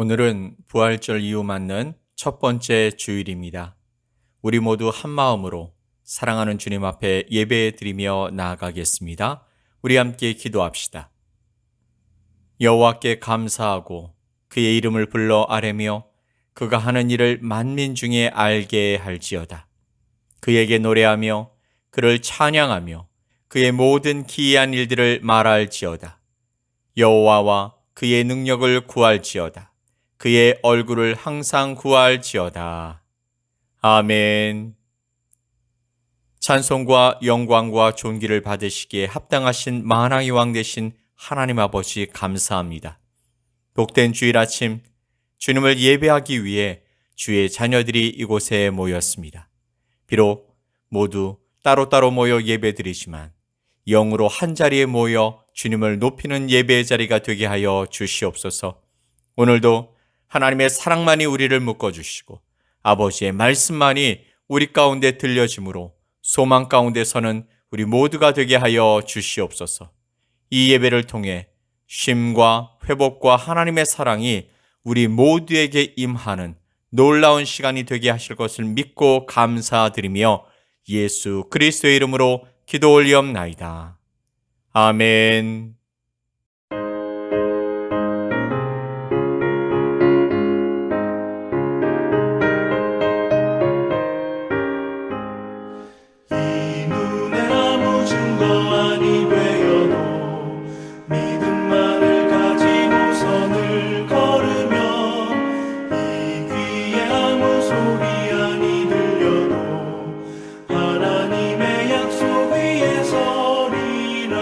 오늘은 부활절 이후 맞는 첫 번째 주일입니다. 우리 모두 한 마음으로 사랑하는 주님 앞에 예배 드리며 나아가겠습니다. 우리 함께 기도합시다. 여호와께 감사하고 그의 이름을 불러 아뢰며 그가 하는 일을 만민 중에 알게 할지어다. 그에게 노래하며 그를 찬양하며 그의 모든 기이한 일들을 말할지어다. 여호와와 그의 능력을 구할지어다. 그의 얼굴을 항상 구할지어다. 아멘. 찬송과 영광과 존귀를 받으시기에 합당하신 만왕의 왕 되신 하나님 아버지 감사합니다. 복된 주일 아침 주님을 예배하기 위해 주의 자녀들이 이곳에 모였습니다. 비록 모두 따로따로 모여 예배드리지만 영으로 한 자리에 모여 주님을 높이는 예배의 자리가 되게 하여 주시옵소서. 오늘도 하나님의 사랑만이 우리를 묶어주시고 아버지의 말씀만이 우리 가운데 들려지므로 소망 가운데 서는 우리 모두가 되게 하여 주시옵소서. 이 예배를 통해 쉼과 회복과 하나님의 사랑이 우리 모두에게 임하는 놀라운 시간이 되게 하실 것을 믿고 감사드리며 예수 그리스도의 이름으로 기도 올리옵나이다. 아멘. 하나님의 약속 위에 서리라.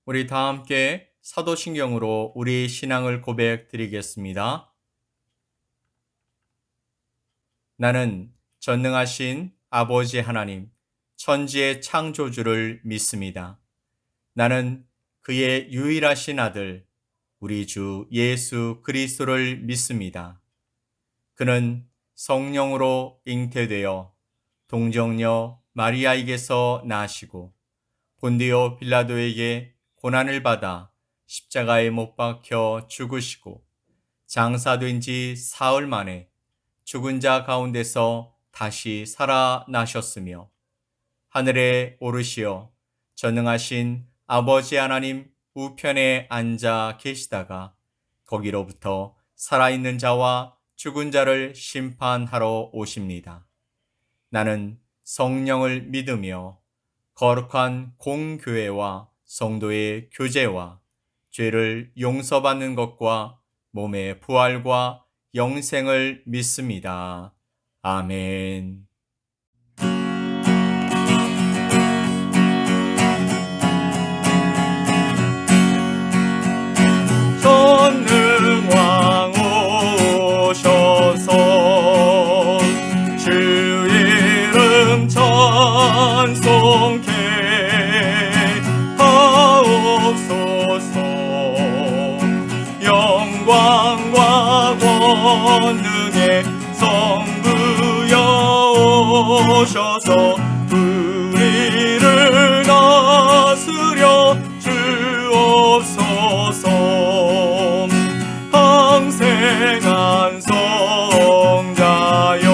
우리 다 함께 사도신경으로 우리 신앙을 고백드리겠습니다. 나는 전능하신 아버지 하나님, 천지의 창조주를 믿습니다. 나는 그의 유일하신 아들, 우리 주 예수 그리스도를 믿습니다. 그는 성령으로 잉태되어 동정녀 마리아에게서 나시고 본디오 빌라도에게 고난을 받아 십자가에 못 박혀 죽으시고 장사된 지 사흘 만에 죽은 자 가운데서 다시 살아나셨으며 하늘에 오르시어 전능하신 아버지 하나님 우편에 앉아 계시다가 거기로부터 살아있는 자와 죽은 자를 심판하러 오십니다. 나는 성령을 믿으며 거룩한 공교회와 성도의 교제와 죄를 용서받는 것과 몸의 부활과 영생을 믿습니다. 아멘. 전능왕 오셔서 주 이름 찬송케 하옵소서. 영광과 권능의 성부여 오셔서 우리를 다스려 주옵소서. 항생한 성자여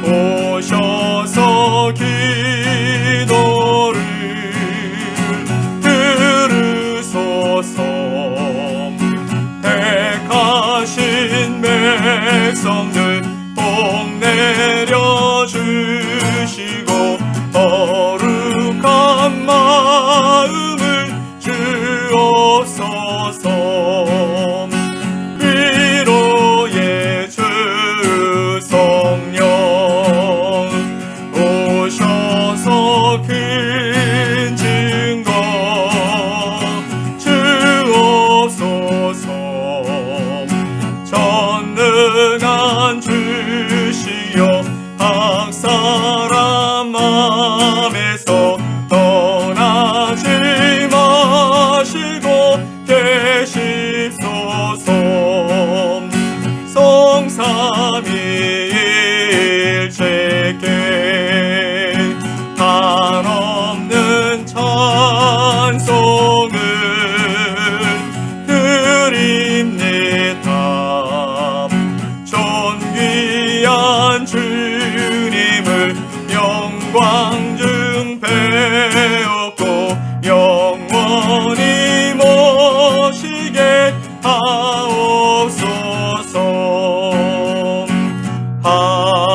오셔서 기도를 들으소서. 택하신 백성들 복 내려주시고 거룩한 마음을 주옵소서. 위로의 주 성령 오셔서 큰 증거 주옵소서. 전능한 주시여 각 사람 맘에서 떠나지 마시고 계십소서. 성삼위일체께 한없는 찬송을 드립니다. 존귀한 주님을 영광 중 배웠고 영원히 모시게 하옵소서. 아멘.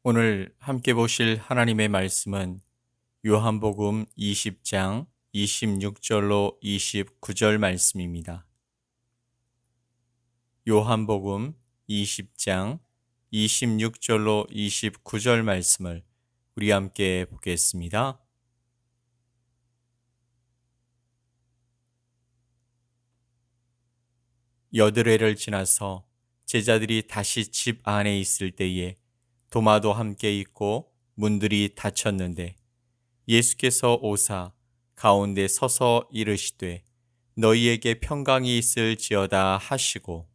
오늘 함께 보실 하나님의 말씀은 요한복음 20장 26절로 29절 말씀입니다. 요한복음 20장 26절로 29절 말씀을 우리 함께 보겠습니다. 여드레를 지나서 제자들이 다시 집 안에 있을 때에 도마도 함께 있고 문들이 닫혔는데 예수께서 오사 가운데 서서 이르시되 너희에게 평강이 있을지어다 하시고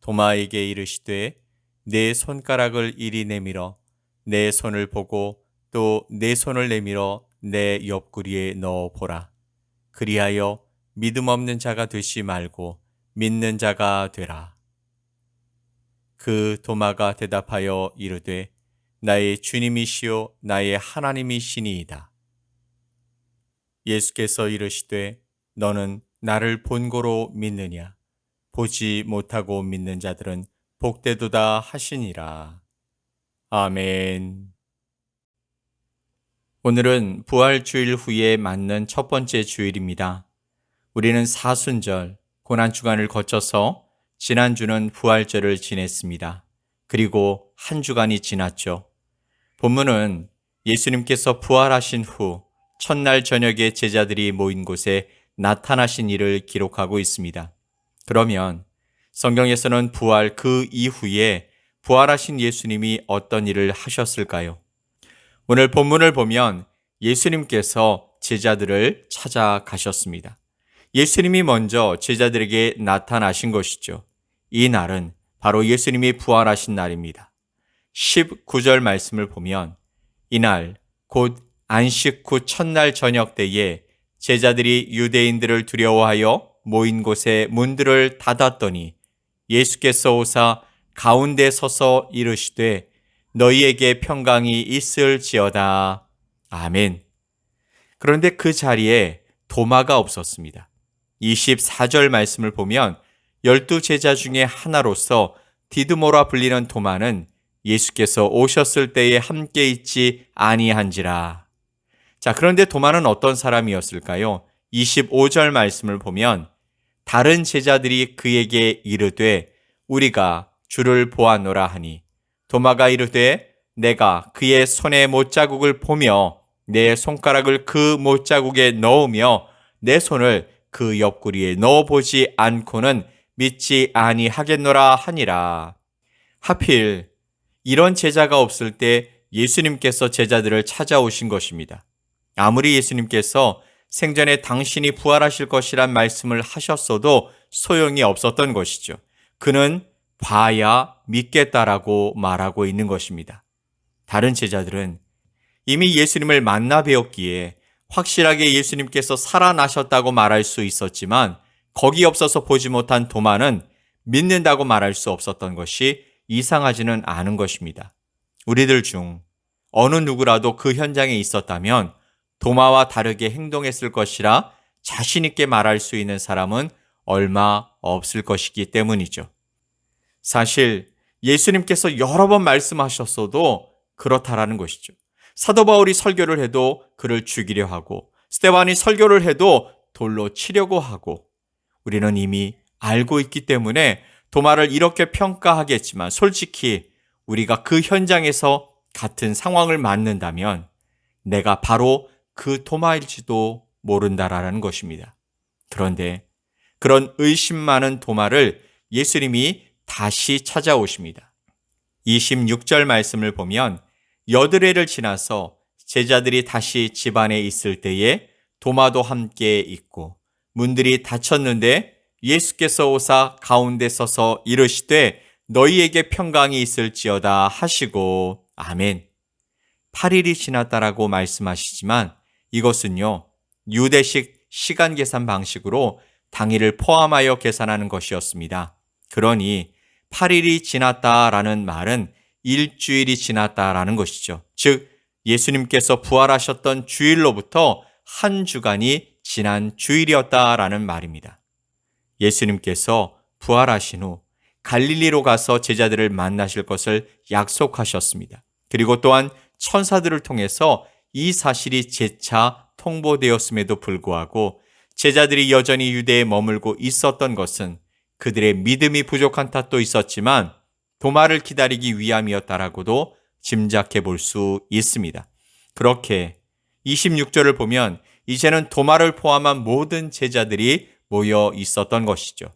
도마에게 이르시되 내 손가락을 이리 내밀어 내 손을 보고 또 내 손을 내밀어 내 옆구리에 넣어 보라. 그리하여 믿음 없는 자가 되지 말고 믿는 자가 되라. 그 도마가 대답하여 이르되 나의 주님이시요 나의 하나님이시니이다. 예수께서 이르시되 너는 나를 본고로 믿느냐? 보지 못하고 믿는 자들은 복되도다 하시니라. 아멘. 오늘은 부활주일 후에 맞는 첫 번째 주일입니다. 우리는 사순절, 고난주간을 거쳐서 지난주는 부활절을 지냈습니다. 그리고 한 주간이 지났죠. 본문은 예수님께서 부활하신 후 첫날 저녁에 제자들이 모인 곳에 나타나신 일을 기록하고 있습니다. 그러면 성경에서는 부활 그 이후에 부활하신 예수님이 어떤 일을 하셨을까요? 오늘 본문을 보면 예수님께서 제자들을 찾아가셨습니다. 예수님이 먼저 제자들에게 나타나신 것이죠. 이 날은 바로 예수님이 부활하신 날입니다. 19절 말씀을 보면 이날 곧 안식 후 첫날 저녁 때에 제자들이 유대인들을 두려워하여 모인 곳에 문들을 닫았더니 예수께서 오사 가운데 서서 이르시되 너희에게 평강이 있을지어다. 아멘. 그런데 그 자리에 도마가 없었습니다. 24절 말씀을 보면 12제자 중에 하나로서 디드모라 불리는 도마는 예수께서 오셨을 때에 함께 있지 아니한지라. 자, 그런데 도마는 어떤 사람이었을까요? 25절 말씀을 보면 다른 제자들이 그에게 이르되 우리가 주를 보았노라 하니 도마가 이르되 내가 그의 손에 못자국을 보며 내 손가락을 그 못자국에 넣으며 내 손을 그 옆구리에 넣어보지 않고는 믿지 아니하겠노라 하니라. 하필 이런 제자가 없을 때 예수님께서 제자들을 찾아오신 것입니다. 아무리 예수님께서 생전에 당신이 부활하실 것이란 말씀을 하셨어도 소용이 없었던 것이죠. 그는 봐야 믿겠다라고 말하고 있는 것입니다. 다른 제자들은 이미 예수님을 만나 뵈었기에 확실하게 예수님께서 살아나셨다고 말할 수 있었지만 거기 없어서 보지 못한 도마는 믿는다고 말할 수 없었던 것이 이상하지는 않은 것입니다. 우리들 중 어느 누구라도 그 현장에 있었다면 도마와 다르게 행동했을 것이라 자신 있게 말할 수 있는 사람은 얼마 없을 것이기 때문이죠. 사실 예수님께서 여러 번 말씀하셨어도 그렇다라는 것이죠. 사도 바울이 설교를 해도 그를 죽이려 하고 스데반이 설교를 해도 돌로 치려고 하고 우리는 이미 알고 있기 때문에 도마를 이렇게 평가하겠지만 솔직히 우리가 그 현장에서 같은 상황을 맞는다면 내가 바로 그 도마일지도 모른다라는 것입니다. 그런데 그런 의심 많은 도마를 예수님이 다시 찾아오십니다. 26절 말씀을 보면 여드레를 지나서 제자들이 다시 집안에 있을 때에 도마도 함께 있고 문들이 닫혔는데 예수께서 오사 가운데 서서 이르시되 너희에게 평강이 있을지어다 하시고 아멘. 8일이 지났다라고 말씀하시지만 이것은요 유대식 시간 계산 방식으로 당일을 포함하여 계산하는 것이었습니다. 그러니 8일이 지났다라는 말은 일주일이 지났다라는 것이죠. 즉 예수님께서 부활하셨던 주일로부터 한 주간이 지난 주일이었다라는 말입니다. 예수님께서 부활하신 후 갈릴리로 가서 제자들을 만나실 것을 약속하셨습니다. 그리고 또한 천사들을 통해서 이 사실이 재차 통보되었음에도 불구하고 제자들이 여전히 유대에 머물고 있었던 것은 그들의 믿음이 부족한 탓도 있었지만 도마를 기다리기 위함이었다라고도 짐작해 볼 수 있습니다. 그렇게 26절을 보면 이제는 도마를 포함한 모든 제자들이 모여 있었던 것이죠.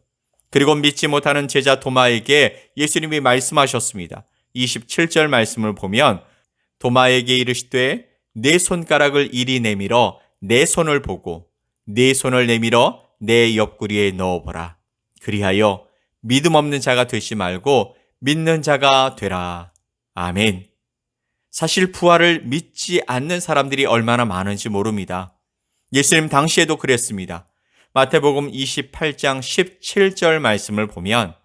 그리고 믿지 못하는 제자 도마에게 예수님이 말씀하셨습니다. 27절 말씀을 보면 도마에게 이르시되 내 손가락을 이리 내밀어 내 손을 보고 내 손을 내밀어 내 옆구리에 넣어보라. 그리하여 믿음 없는 자가 되지 말고 믿는 자가 되라. 아멘. 사실 부활을 믿지 않는 사람들이 얼마나 많은지 모릅니다. 예수님 당시에도 그랬습니다. 마태복음 28장 17절 말씀을 보면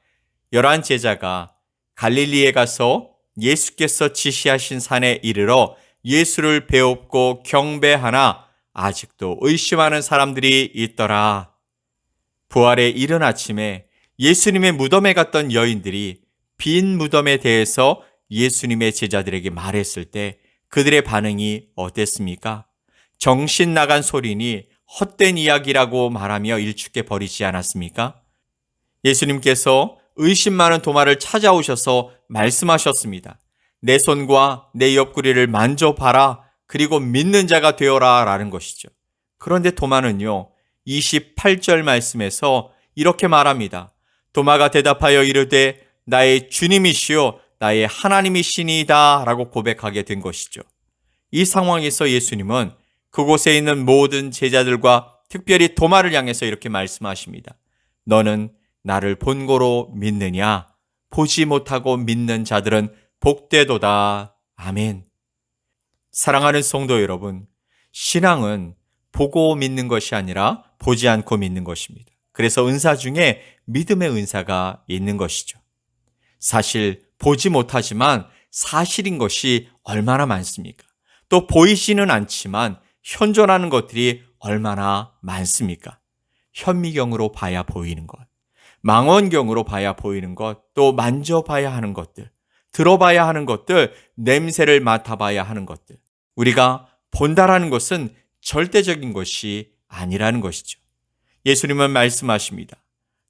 11 제자가 갈릴리에 가서 예수께서 지시하신 산에 이르러 예수를 배웁고 경배하나 아직도 의심하는 사람들이 있더라. 부활의 이른 아침에 예수님의 무덤에 갔던 여인들이 빈 무덤에 대해서 예수님의 제자들에게 말했을 때 그들의 반응이 어땠습니까? 정신 나간 소리니 헛된 이야기라고 말하며 일축해 버리지 않았습니까? 예수님께서 의심 많은 도마를 찾아오셔서 말씀하셨습니다. 내 손과 내 옆구리를 만져봐라. 그리고 믿는 자가 되어라 라는 것이죠. 그런데 도마는요, 28절 말씀에서 이렇게 말합니다. 도마가 대답하여 이르되 나의 주님이시요 나의 하나님이시니이다 라고 고백하게 된 것이죠. 이 상황에서 예수님은 그곳에 있는 모든 제자들과 특별히 도마를 향해서 이렇게 말씀하십니다. 너는 나를 본고로 믿느냐? 보지 못하고 믿는 자들은 복되도다. 아멘. 사랑하는 성도 여러분, 신앙은 보고 믿는 것이 아니라 보지 않고 믿는 것입니다. 그래서 은사 중에 믿음의 은사가 있는 것이죠. 사실 보지 못하지만 사실인 것이 얼마나 많습니까? 또 보이지는 않지만 현존하는 것들이 얼마나 많습니까? 현미경으로 봐야 보이는 것, 망원경으로 봐야 보이는 것, 또 만져봐야 하는 것들, 들어봐야 하는 것들, 냄새를 맡아봐야 하는 것들. 우리가 본다라는 것은 절대적인 것이 아니라는 것이죠. 예수님은 말씀하십니다.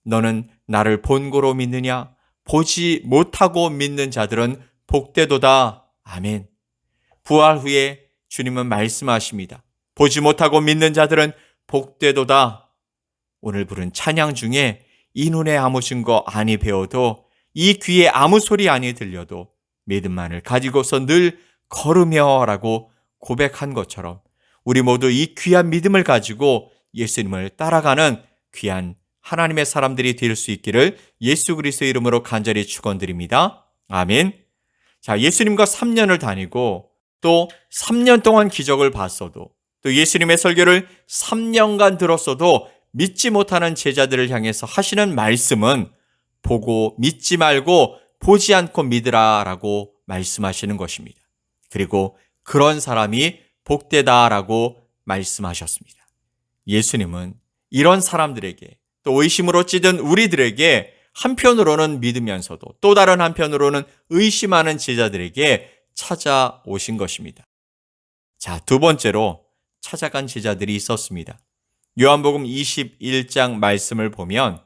너는 나를 본고로 믿느냐? 보지 못하고 믿는 자들은 복되도다. 아멘. 부활 후에 주님은 말씀하십니다. 보지 못하고 믿는 자들은 복되도다. 오늘 부른 찬양 중에 이 눈에 아무 증거 아니 배워도 이 귀에 아무 소리 아니 들려도 믿음만을 가지고서 늘 걸으며 라고 고백한 것처럼 우리 모두 이 귀한 믿음을 가지고 예수님을 따라가는 귀한 하나님의 사람들이 될 수 있기를 예수 그리스도의 이름으로 간절히 축원드립니다. 아멘. 자, 예수님과 3년을 다니고 또 3년 동안 기적을 봤어도 또 예수님의 설교를 3년간 들었어도 믿지 못하는 제자들을 향해서 하시는 말씀은 보고 믿지 말고 보지 않고 믿으라 라고 말씀하시는 것입니다. 그리고 그런 사람이 복되다라고 말씀하셨습니다. 예수님은 이런 사람들에게 또 의심으로 찌든 우리들에게 한편으로는 믿으면서도 또 다른 한편으로는 의심하는 제자들에게 찾아오신 것입니다. 자, 두 번째로 찾아간 제자들이 있었습니다. 요한복음 21장 말씀을 보면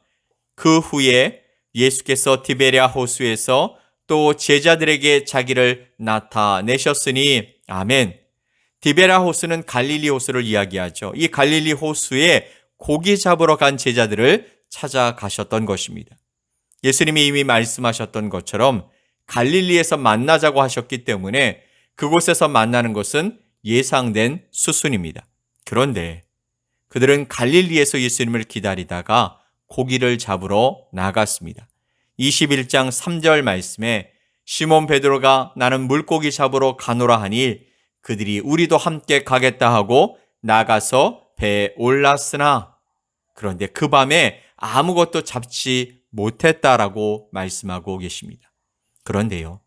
그 후에 예수께서 디베랴 호수에서 또 제자들에게 자기를 나타내셨으니 아멘. 디베랴 호수는 갈릴리 호수를 이야기하죠. 이 갈릴리 호수에 고기 잡으러 간 제자들을 찾아가셨던 것입니다. 예수님이 이미 말씀하셨던 것처럼 갈릴리에서 만나자고 하셨기 때문에 그곳에서 만나는 것은 예상된 수순입니다. 그런데 그들은 갈릴리에서 예수님을 기다리다가 고기를 잡으러 나갔습니다. 21장 3절 말씀에 시몬 베드로가 나는 물고기 잡으러 가노라 하니 그들이 우리도 함께 가겠다 하고 나가서 배에 올랐으나 그런데 그 밤에 아무것도 잡지 못했다라고 말씀하고 계십니다. 그런데요,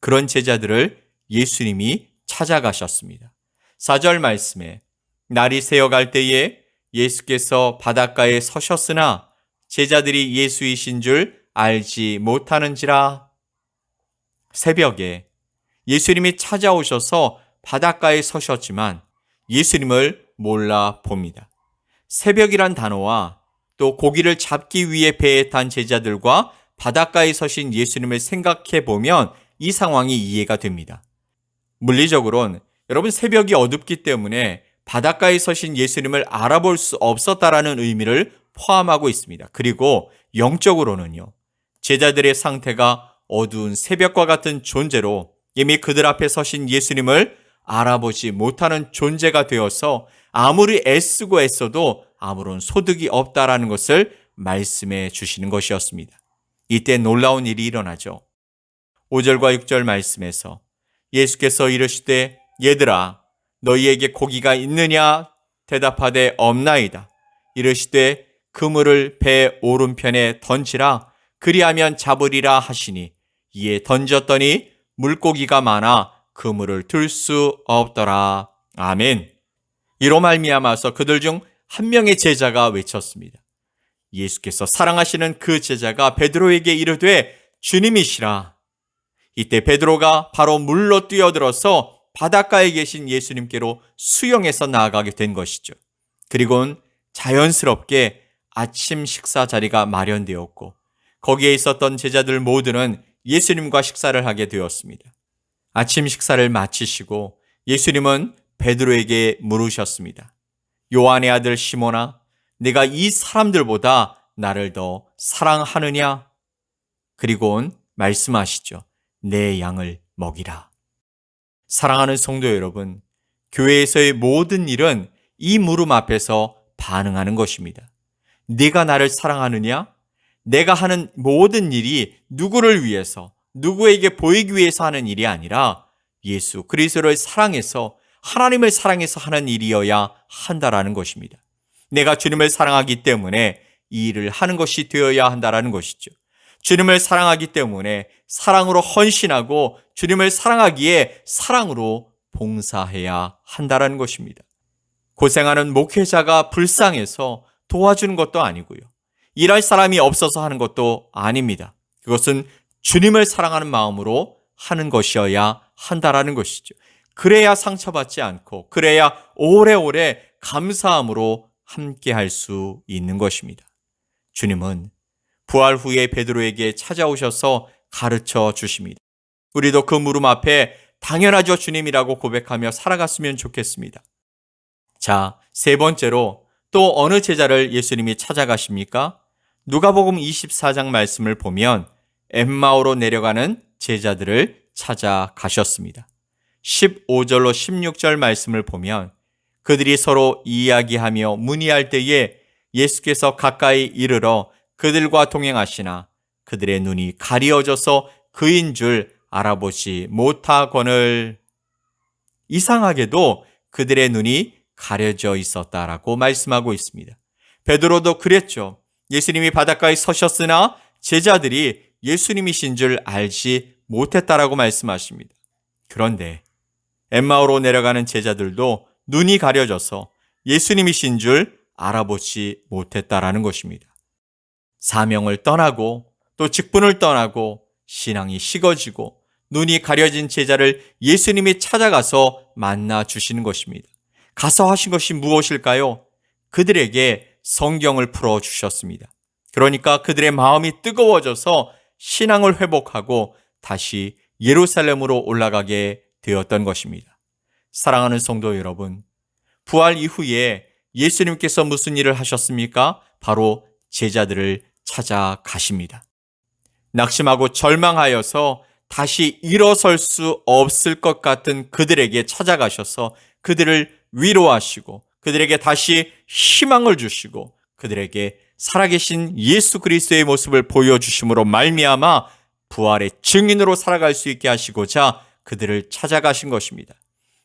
그런 제자들을 예수님이 찾아가셨습니다. 4절 말씀에 날이 새어갈 때에 예수께서 바닷가에 서셨으나 제자들이 예수이신 줄 알지 못하는지라. 새벽에 예수님이 찾아오셔서 바닷가에 서셨지만 예수님을 몰라 봅니다. 새벽이란 단어와 또 고기를 잡기 위해 배에 탄 제자들과 바닷가에 서신 예수님을 생각해 보면 이 상황이 이해가 됩니다. 물리적으로는 여러분 새벽이 어둡기 때문에 바닷가에 서신 예수님을 알아볼 수 없었다라는 의미를 포함하고 있습니다. 그리고 영적으로는요. 제자들의 상태가 어두운 새벽과 같은 존재로 이미 그들 앞에 서신 예수님을 알아보지 못하는 존재가 되어서 아무리 애쓰고 애써도 아무런 소득이 없다라는 것을 말씀해 주시는 것이었습니다. 이때 놀라운 일이 일어나죠. 5절과 6절 말씀에서 예수께서 이르시되 얘들아 너희에게 고기가 있느냐 대답하되 없나이다. 이르시되 그물을 배 오른편에 던지라 그리하면 잡으리라 하시니 이에 던졌더니 물고기가 많아 그물을 들 수 없더라. 아멘. 이로 말미암아서 그들 중 한 명의 제자가 외쳤습니다. 예수께서 사랑하시는 그 제자가 베드로에게 이르되 주님이시라. 이때 베드로가 바로 물로 뛰어들어서 바닷가에 계신 예수님께로 수영해서 나아가게 된 것이죠. 그리고는 자연스럽게 아침 식사 자리가 마련되었고 거기에 있었던 제자들 모두는 예수님과 식사를 하게 되었습니다. 아침 식사를 마치시고 예수님은 베드로에게 물으셨습니다. 요한의 아들 시몬아, 네가 이 사람들보다 나를 더 사랑하느냐? 그리고는 말씀하시죠. 내 양을 먹이라. 사랑하는 성도 여러분, 교회에서의 모든 일은 이 물음 앞에서 반응하는 것입니다. 네가 나를 사랑하느냐? 내가 하는 모든 일이 누구를 위해서, 누구에게 보이기 위해서 하는 일이 아니라 예수 그리스도를 사랑해서 하나님을 사랑해서 하는 일이어야 한다라는 것입니다. 내가 주님을 사랑하기 때문에 이 일을 하는 것이 되어야 한다라는 것이죠. 주님을 사랑하기 때문에 사랑으로 헌신하고 주님을 사랑하기에 사랑으로 봉사해야 한다라는 것입니다. 고생하는 목회자가 불쌍해서 도와주는 것도 아니고요. 일할 사람이 없어서 하는 것도 아닙니다. 그것은 주님을 사랑하는 마음으로 하는 것이어야 한다라는 것이죠. 그래야 상처받지 않고 그래야 오래오래 감사함으로 함께 할 수 있는 것입니다. 주님은 부활 후에 베드로에게 찾아오셔서 가르쳐 주십니다. 우리도 그 물음 앞에 당연하죠 주님이라고 고백하며 살아갔으면 좋겠습니다. 자, 세 번째로 또 어느 제자를 예수님이 찾아가십니까? 누가복음 24장 말씀을 보면 엠마오로 내려가는 제자들을 찾아가셨습니다. 15절로 16절 말씀을 보면 그들이 서로 이야기하며 문의할 때에 예수께서 가까이 이르러 그들과 동행하시나 그들의 눈이 가리어져서 그인 줄 알아보지 못하거늘. 이상하게도 그들의 눈이 가려져 있었다라고 말씀하고 있습니다. 베드로도 그랬죠. 예수님이 바닷가에 서셨으나 제자들이 예수님이신 줄 알지 못했다라고 말씀하십니다. 그런데 엠마오로 내려가는 제자들도 눈이 가려져서 예수님이신 줄 알아보지 못했다라는 것입니다. 사명을 떠나고 또 직분을 떠나고 신앙이 식어지고 눈이 가려진 제자를 예수님이 찾아가서 만나 주시는 것입니다. 가서 하신 것이 무엇일까요? 그들에게 성경을 풀어주셨습니다. 그러니까 그들의 마음이 뜨거워져서 신앙을 회복하고 다시 예루살렘으로 올라가게 되었던 것입니다. 사랑하는 성도 여러분, 부활 이후에 예수님께서 무슨 일을 하셨습니까? 바로 제자들을 찾아가십니다. 낙심하고 절망하여서 다시 일어설 수 없을 것 같은 그들에게 찾아가셔서 그들을 위로하시고 그들에게 다시 희망을 주시고 그들에게 살아계신 예수 그리스도의 모습을 보여주심으로 말미암아 부활의 증인으로 살아갈 수 있게 하시고자 그들을 찾아가신 것입니다.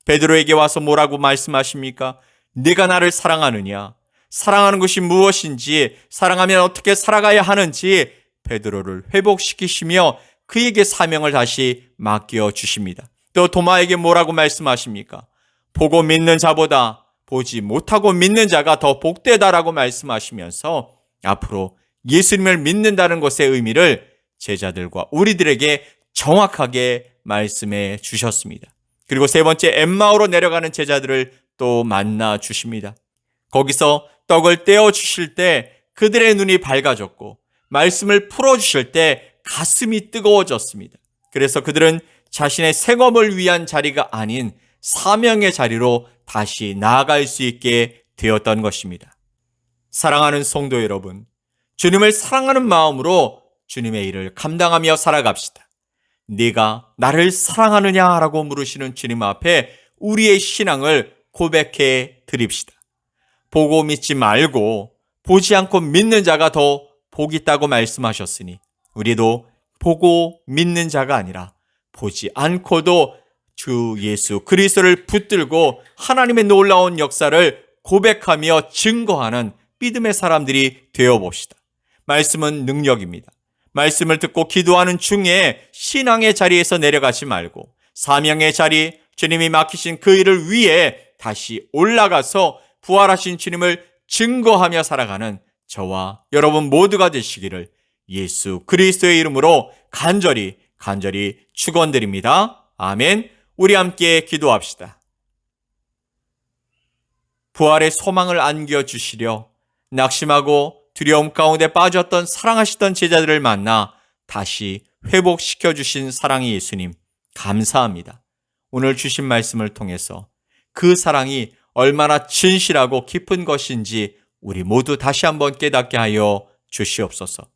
베드로에게 와서 뭐라고 말씀하십니까? 네가 나를 사랑하느냐? 사랑하는 것이 무엇인지, 사랑하면 어떻게 살아가야 하는지 베드로를 회복시키시며 그에게 사명을 다시 맡겨주십니다. 또 도마에게 뭐라고 말씀하십니까? 보고 믿는 자보다 보지 못하고 믿는 자가 더 복되다라고 말씀하시면서 앞으로 예수님을 믿는다는 것의 의미를 제자들과 우리들에게 정확하게 말씀해 주셨습니다. 그리고 세 번째, 엠마오로 내려가는 제자들을 또 만나 주십니다. 거기서 떡을 떼어 주실 때 그들의 눈이 밝아졌고 말씀을 풀어 주실 때 가슴이 뜨거워졌습니다. 그래서 그들은 자신의 생업을 위한 자리가 아닌 사명의 자리로 다시 나아갈 수 있게 되었던 것입니다. 사랑하는 성도 여러분, 주님을 사랑하는 마음으로 주님의 일을 감당하며 살아갑시다. 네가 나를 사랑하느냐라고 물으시는 주님 앞에 우리의 신앙을 고백해 드립시다. 보고 믿지 말고 보지 않고 믿는 자가 더 복이 있다고 말씀하셨으니 우리도 보고 믿는 자가 아니라 보지 않고도 주 예수 그리스도를 붙들고 하나님의 놀라운 역사를 고백하며 증거하는 믿음의 사람들이 되어봅시다. 말씀은 능력입니다. 말씀을 듣고 기도하는 중에 신앙의 자리에서 내려가지 말고 사명의 자리, 주님이 맡기신 그 일을 위해 다시 올라가서 부활하신 주님을 증거하며 살아가는 저와 여러분 모두가 되시기를 예수 그리스도의 이름으로 간절히 축원드립니다. 아멘. 우리 함께 기도합시다. 부활의 소망을 안겨주시려 낙심하고 두려움 가운데 빠졌던 사랑하시던 제자들을 만나 다시 회복시켜주신 사랑의 예수님, 감사합니다. 오늘 주신 말씀을 통해서 그 사랑이 얼마나 진실하고 깊은 것인지 우리 모두 다시 한번 깨닫게 하여 주시옵소서.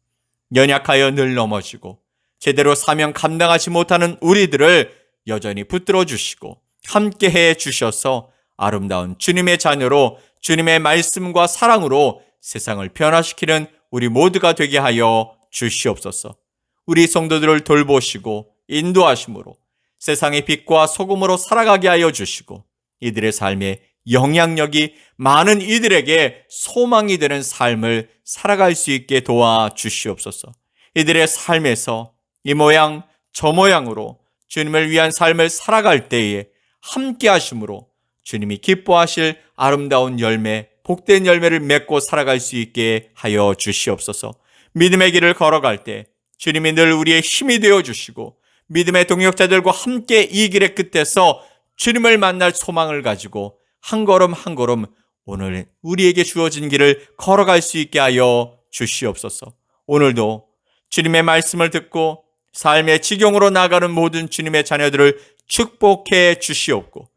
연약하여 늘 넘어지고 제대로 사명 감당하지 못하는 우리들을 여전히 붙들어 주시고 함께해 주셔서 아름다운 주님의 자녀로 주님의 말씀과 사랑으로 세상을 변화시키는 우리 모두가 되게 하여 주시옵소서. 우리 성도들을 돌보시고 인도하심으로 세상의 빛과 소금으로 살아가게 하여 주시고 이들의 삶에 영향력이 많은 이들에게 소망이 되는 삶을 살아갈 수 있게 도와 주시옵소서. 이들의 삶에서 이 모양 저 모양으로 주님을 위한 삶을 살아갈 때에 함께 하심으로 주님이 기뻐하실 아름다운 열매, 복된 열매를 맺고 살아갈 수 있게 하여 주시옵소서. 믿음의 길을 걸어갈 때 주님이 늘 우리의 힘이 되어 주시고 믿음의 동역자들과 함께 이 길의 끝에서 주님을 만날 소망을 가지고 한 걸음 한 걸음 오늘 우리에게 주어진 길을 걸어갈 수 있게 하여 주시옵소서. 오늘도 주님의 말씀을 듣고 삶의 지경으로 나가는 모든 주님의 자녀들을 축복해 주시옵고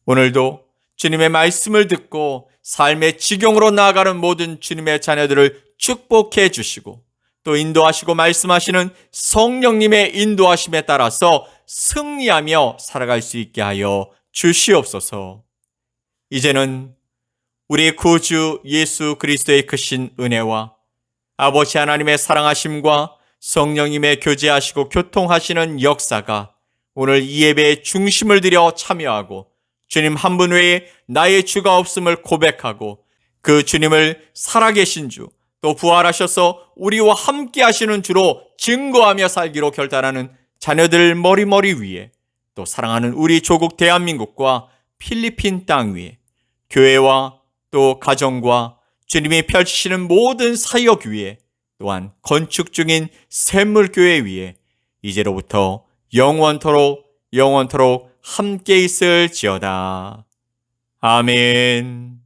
오늘도 주님의 말씀을 듣고 삶의 지경으로 나아가는 모든 주님의 자녀들을 축복해 주시고 또 인도하시고 말씀하시는 성령님의 인도하심에 따라서 승리하며 살아갈 수 있게 하여 주시옵소서. 이제는 우리 구주 예수 그리스도의 크신 은혜와 아버지 하나님의 사랑하심과 성령님의 교제하시고 교통하시는 역사가 오늘 이 예배의 중심을 들여 참여하고 주님 한 분 외에 나의 주가 없음을 고백하고 그 주님을 살아계신 주, 또 부활하셔서 우리와 함께 하시는 주로 증거하며 살기로 결단하는 자녀들 머리 위에 또 사랑하는 우리 조국 대한민국과 필리핀 땅 위에 교회와 또 가정과 주님이 펼치시는 모든 사역 위에 또한 건축 중인 샘물교회 위에 이제로부터 영원토록 함께 있을지어다. 아멘.